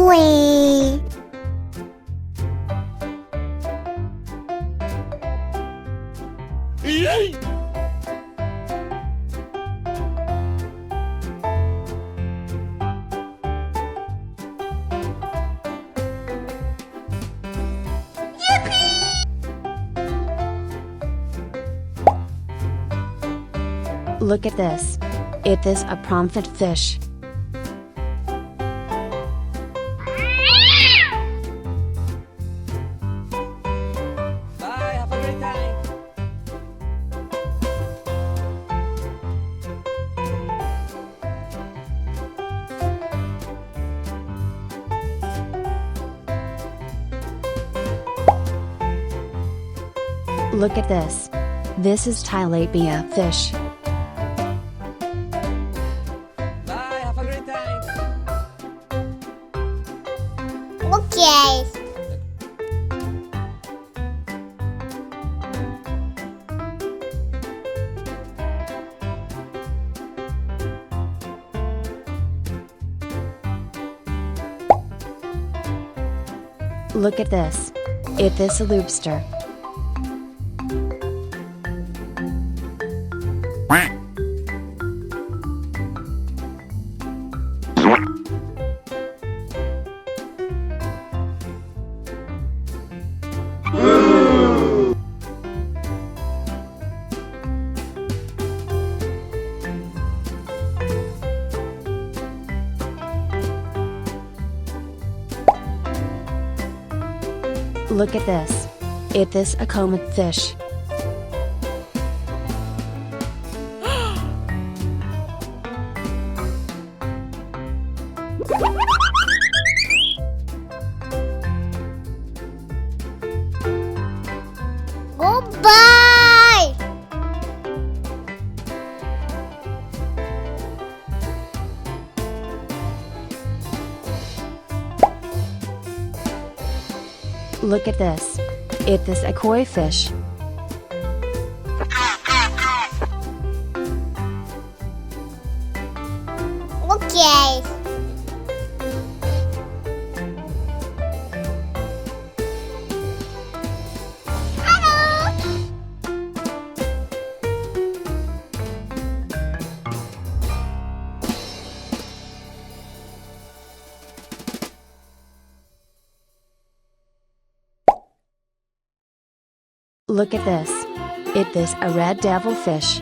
Wee. Look at this. It is a prawnfit fish. Bye, have a great time. Look at this. This is tilapia fish. Bye, have a great time. Okay. Look at this. It is a lobster. Look at this. It is a comet fish. Goodbye. Look at this. It is a koi fish. Okay. Look at this. It is a red devil fish.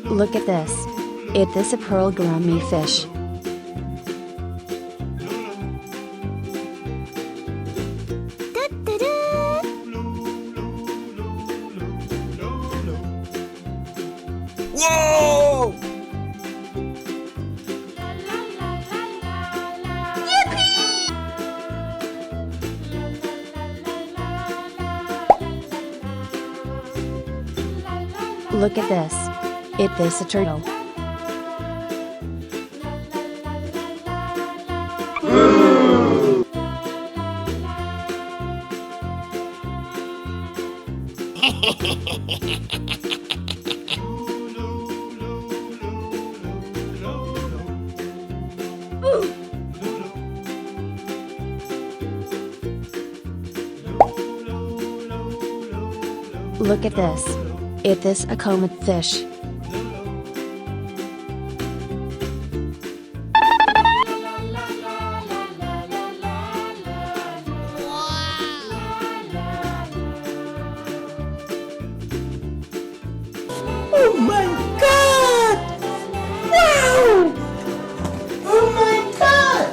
Look at this. It is a pearl gourmet fish. Whoa! Look at this. It is a turtle. Look at this. It is a comet fish. Oh my god! Wow! Oh my god!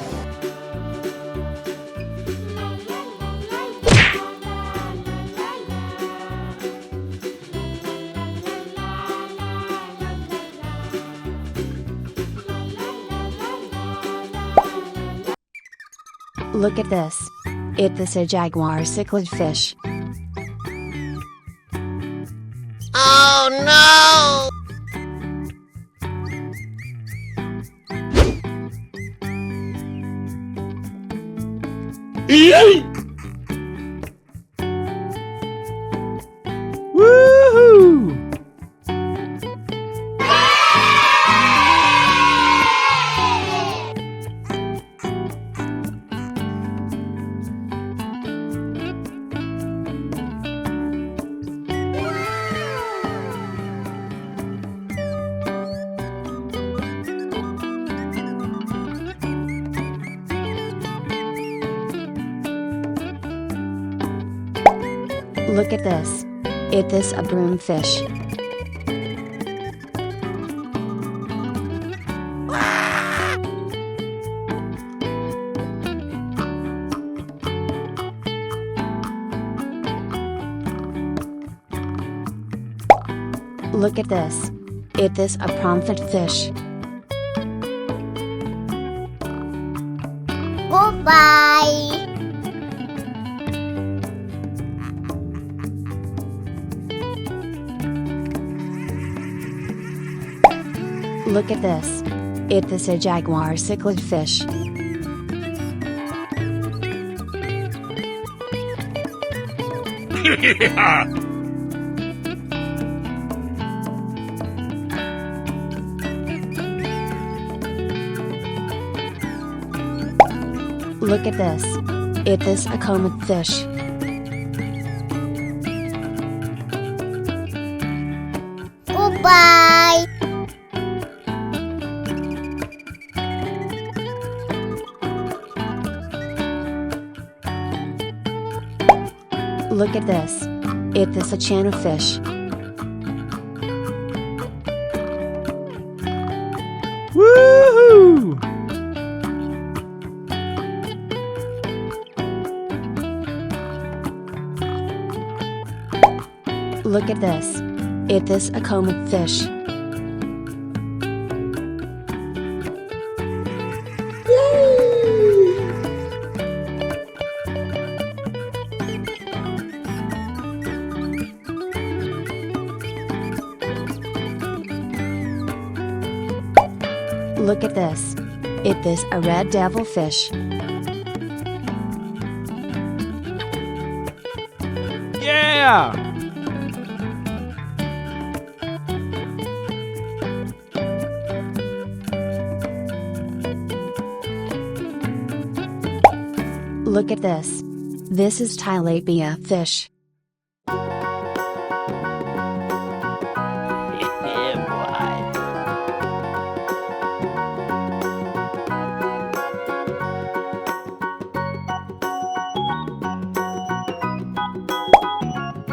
Look at this. It is a jaguar cichlid fish. Oh Yay! Woohoo! Look at this. Is this a broomfish? Look at this. Is this a prawnfit fish? Goodbye. Look at this. Is this a jaguar cichlid fish? Look at this. Is this a comid fish? Goodbye. Look at this. Is this a channel fish? Woohoo! Look at this. Is this a comid fish? Look at this. Is this a red devil fish? Yeah! Look at this. This is tilapia fish.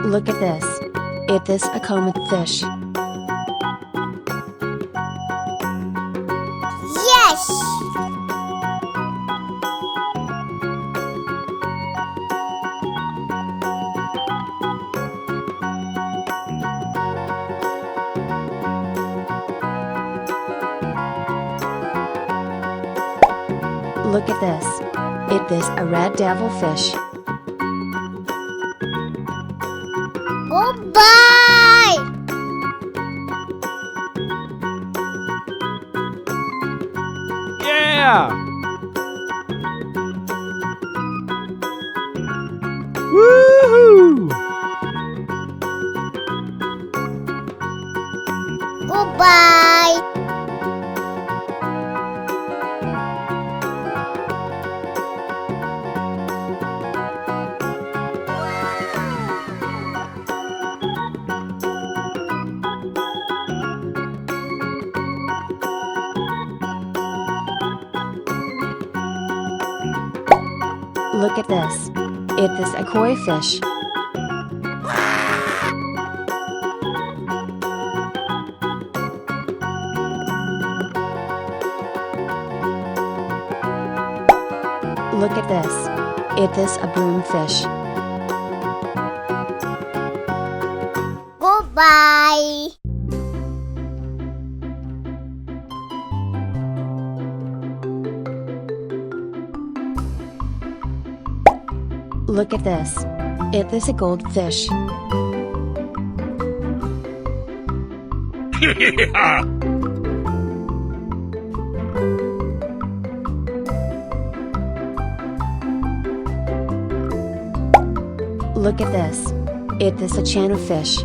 Look at this. Is this a comid fish? Yes. Look at this. Is this a red devil fish? Goodbye. Yeah! Woohoo! Goodbye. Look at this. Is this a koi fish? Look at this. Is this a broomfish? Goodbye. Look at this. Is this a goldfish? Look at this. It is a channel fish.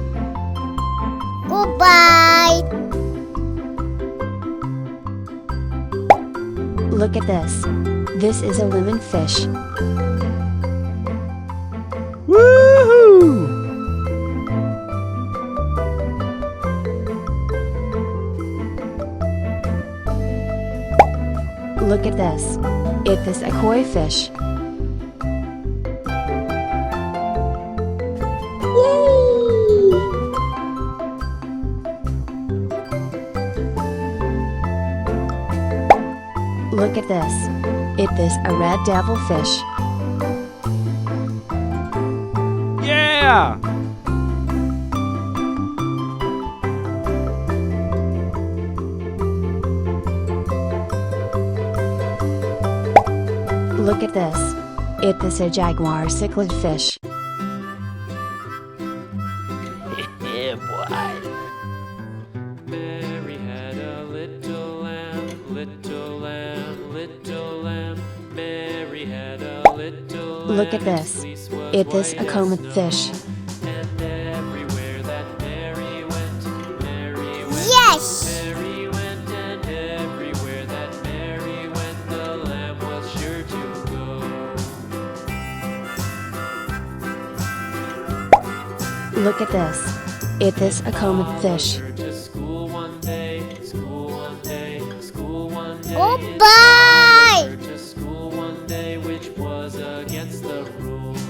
Goodbye. Look at this. This is a lemon fish. Woohoo! Look at this. It is a koi fish. Look at this. It is a red devilfish. Yeah! Look at this. It is a jaguar cichlid fish. Yeah, boy. Mary had a little lamb, little lamb, little lamb. Mary had a little lamb. Look at this. It is a comet fish. And everywhere that Mary went, Mary went. Yes. Mary went, and everywhere that Mary went, the lamb was sure to go. Look at this. It is a comet fish. To school one day, school one day, school one day. Goodbye. To school one day, which was against the rules.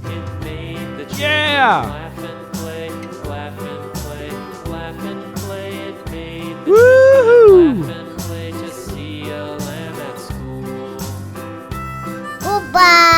It made the children Yeah! laugh and play, laugh and play, laugh and play. It made the Woohoo! children laugh and play to see a lamb at school. Goodbye.